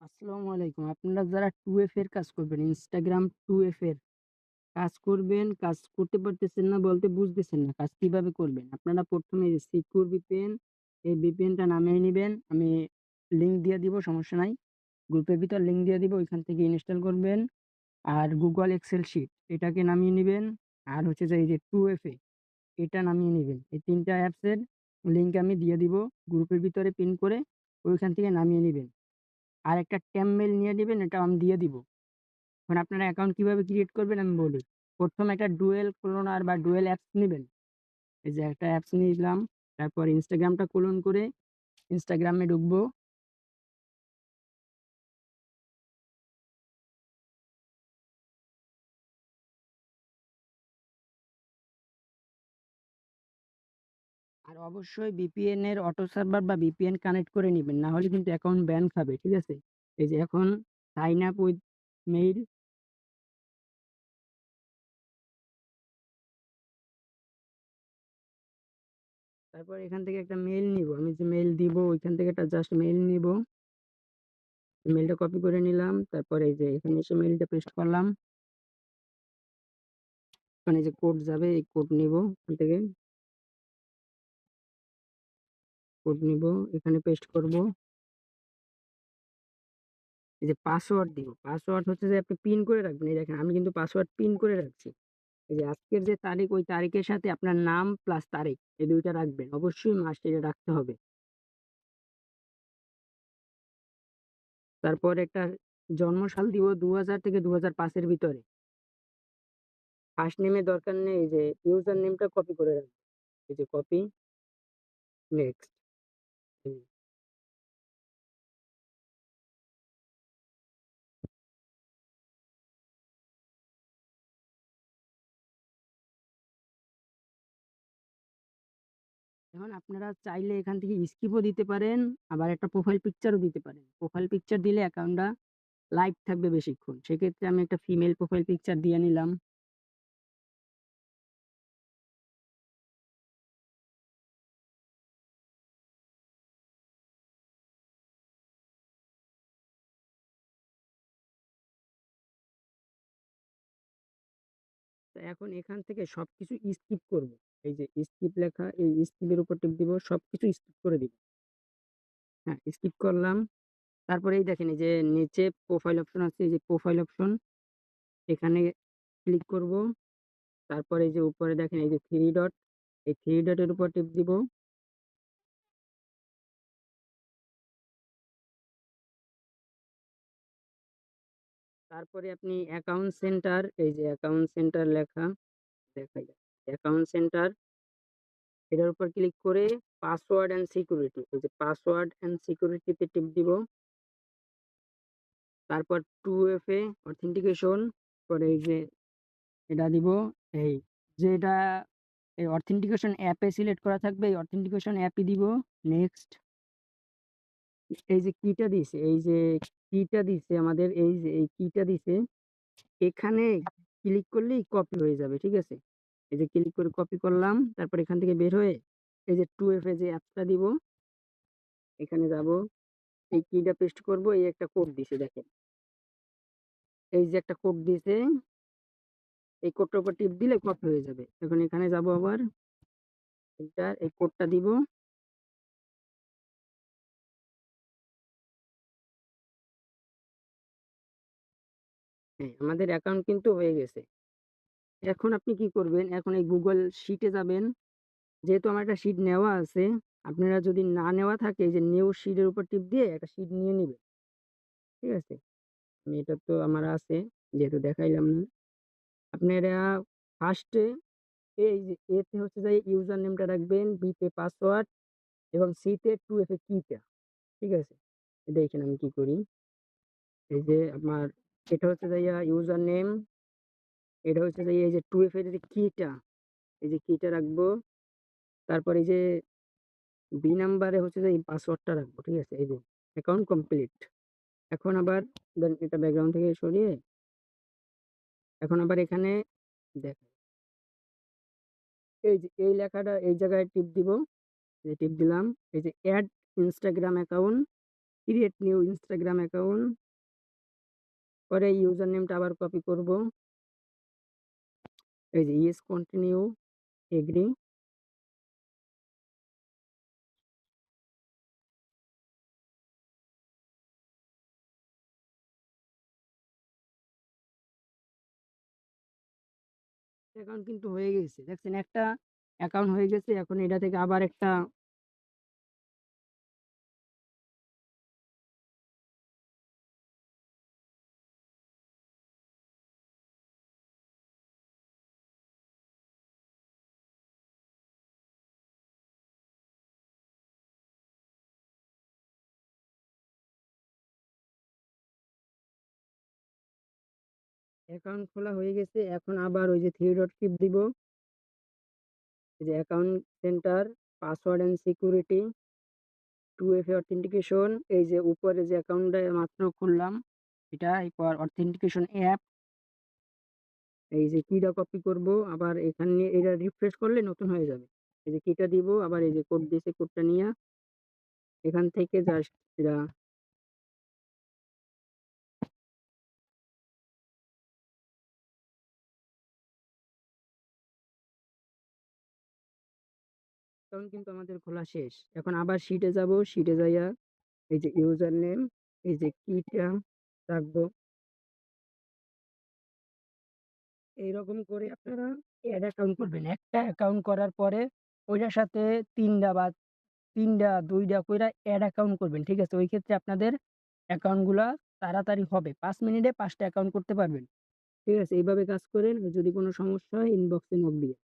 আসসালামু আলাইকুম। আপনারা যারা 2F এর কাজ করবেন, Instagram 2F এর কাজ করবেন, কাজ করতে পারতেছেন না বলতে বুঝতেছেন না কাজ কিভাবে করবেন। আপনারা ১ম এ সিকিউর VPN, এই VPN টা নামিয়ে নিবেন। আমি লিংক দিয়ে দিব, সমস্যা নাই। গ্রুপের ভিতর লিংক দিয়ে দিব, ওইখান থেকে ইনস্টল করবেন। আর Google Excel শিট এটাকে নামিয়ে নিবেন। আর হচ্ছে যে এই যে 2F এটা নামিয়ে নিবেন। এই ৩ টা অ্যাপস এর লিংক আমি দিয়ে দিব। গ্রুপের ভিতরে পিন করে ওইখান থেকে নামিয়ে নিবেন। আর একটা টেমমেইল নিয়ে নিবেন, এটাও আমি দিয়ে দিব। এখন আপনারা অ্যাকাউন্ট কিভাবে ক্রিয়েট করবেন আমি বলি। ১ম একটা ডুয়েল ক্লোনার বা ডুয়েল অ্যাপস নিবেন। এই যে একটা অ্যাপস নিলাম। তারপর Instagram টা ক্লোন করে Instagram এ ঢুকবো। আর অবশ্যই VPN এর অটো সার্ভার বা VPN কানেক্ট করে নিবেন। না হলে কিন্তু অ্যাকাউন্ট ব্যান খাবে। ঠিক আছে? এই যে এখন সাইন আপ উইথ মেইল। তারপর এখান থেকে একটা মেইল নিব। আমি যে মেইল দিব ওইখান থেকে একটা জাস্ট মেইল নিব। মেইলটা কপি করে নিলাম। তারপর এই যে এখানে এসে মেইলটা পেস্ট করলাম। ওখানে যে কোড যাবে এই কোড নিব এখান থেকে। কোড নিব, এখানে পেস্ট করব। এই যে পাসওয়ার্ড দিব। পাসওয়ার্ড হচ্ছে যে আপনি পিন করে রাখবেন। এই দেখেন আমি কিন্তু পাসওয়ার্ড পিন করে রাখছি। এই যে আজকের যে তারিখ ওই তারিখের সাথে আপনার নাম প্লাস তারিখ এই ২ টা রাখবেন। অবশ্যই মাস্ট এটা রাখতে হবে। তারপর একটা জন্মসাল দিব ২০০০ থেকে ২০০৫ এর ভিতরে। ফার্স্ট নেমের দরকার নেই, এই যে ইউজার নেমটা কপি করে রাখবেন। এই যে কপি, নেক্সট। হুম। এখন আপনারা চাইলে এখান থেকে স্কিপও দিতে পারেন, আবার একটা প্রোফাইল পিকচারও দিতে পারেন। প্রোফাইল পিকচার দিলে অ্যাকাউন্টটা লাইভ থাকবে বেশিক্ষণ। সেক্ষেত্রে আমি একটা ফিমেল প্রোফাইল পিকচার দিয়ে নিলাম। তো এখন এখান থেকে সবকিছু স্কিপ করব। এই যে স্কিপ লেখা, এই স্কিপের উপর টিপ দিব, সবকিছু স্কিপ করে দিব। হ্যাঁ, স্কিপ করলাম। তারপরে এই দেখেন এই যে নিচে প্রোফাইল অপশন আছে, এই যে প্রোফাইল অপশন, এখানে ক্লিক করব। তারপরে এই যে উপরে দেখেন এই যে থ্রি ডট, এই থ্রি ডটের উপর টিপ দিব। তারপরে আপনি অ্যাকাউন্ট সেন্টার, এই যে অ্যাকাউন্ট সেন্টার লেখা দেখাই যায়। অ্যাকাউন্ট সেন্টার এটার উপর ক্লিক করে পাসওয়ার্ড এন্ড সিকিউরিটি, এই যে পাসওয়ার্ড এন্ড সিকিউরিটিতে টিপ দিব। তারপর 2FA অথেন্টিকেশন, পরে এই যে এটা দিব। এই যে এটা এই অথেন্টিকেশন অ্যাপে সিলেক্ট করা থাকবে, এই অথেন্টিকেশন অ্যাপই দিব। নেক্সট। এই যে কিটা দিছে, এই যে কিটা দিছে আমাদের, এই যে এই কিটা দিছে, এখানে ক্লিক করলেই কপি হয়ে যাবে। ঠিক আছে? এই যে ক্লিক করে কপি করলাম। তারপর এখান থেকে বের হয়ে এই যে 2FA যে অ্যাপটা দিব, এখানে যাব। এই কিটা পেস্ট করব। এই একটা কোড দিছে দেখেন। এই যে একটা কোড দিছে, এই কোডটার উপর টিপ দিলে কপি হয়ে যাবে। এখন এখানে যাব আবার, এন্টার, এই কোডটা দিব। হ্যাঁ, আমাদের অ্যাকাউন্ট কিন্তু হয়ে গেছে। এখন আপনি কি করবেন? এখন এই Google শিটে যাবেন। যেহেতু আমার একটা শিট নেওয়া আছে, আপনারা যদি না নেওয়া থাকে এই যে নিউ শিটের উপর টিপ দিয়ে একটা শিট নিয়ে নিবেন। ঠিক আছে? এটা তো আমার আছে, যেহেতু দেখাইলাম না। আপনারা ফার্স্টে এই যে এতে হচ্ছে যে ইউজার নেমটা রাখবেন, বি তে পাসওয়ার্ড এবং সি তে 2FA কিটা। ঠিক আছে? দেখেন আমি কি করি। এই যে আমার এটা হচ্ছে যে ইউজার নেম, এটা হচ্ছে যে এই যে 2FA এর যে কিটা, এই যে কিটা রাখবো। তারপর এই যে বি নাম্বারে হচ্ছে যে এই পাসওয়ার্ডটা রাখবো। ঠিক আছে? এই যে অ্যাকাউন্ট কমপ্লিট। এখন আবার দেন এটা ব্যাকগ্রাউন্ড থেকে সরিয়ে এখন আবার এখানে দেখেন এই যে এই লেখাটা এই জায়গায় টিপ দিব। এই যে টিপ দিলাম। এই যে add Instagram account, create new Instagram account, পরে ইউজার নেমটা আবার কপি করব। এই যে ইয়েস কন্টিনিউ, এগ্রি। অ্যাকাউন্ট কিন্তু হয়ে গেছে, দেখছেন একটা অ্যাকাউন্ট হয়ে গেছে। এখন এটা থেকে আবার একটা অ্যাকাউন্ট খোলা হয়ে গেছে। এখন আবার ওই যে থ্রি ডট টিপ দিব, এই যে account center, password and security, 2FA authentication, এই যে উপরে যে অ্যাকাউন্টটা মাত্র খুললাম এটা, এরপর অথেন্টিকেশন অ্যাপ, এই যে কিটা কপি করব, আবার এখানে এটা রিফ্রেশ করলে নতুন হয়ে যাবে। এই যে কিটা দিব, আবার এই যে কোড দিয়েছে, কোডটা নিয়ে এখান থেকে জাস্ট এটা অ্যাকাউন্ট কিন্তু আমাদের খোলা শেষ। এখন আবার শিটে যাব, শিটে যাইয়া এই যে ইউজার নেম, এই যে কিটা রাখবো। এইরকম করে আপনারা অ্যাড অ্যাকাউন্ট করবেন। একটা অ্যাকাউন্ট করার পরে ওইটার সাথে ৩টা বা ৩টা ২টা কইরা অ্যাড অ্যাকাউন্ট করবেন। ঠিক আছে? ওই ক্ষেত্রে আপনাদের অ্যাকাউন্ট গুলা তাড়াতাড়ি হবে। ৫ মিনিটে ৫টা অ্যাকাউন্ট করতে পারবেন। ঠিক আছে? এইভাবে কাজ করেন। যদি কোনো সমস্যা হয় ইনবক্সে নক দিবেন।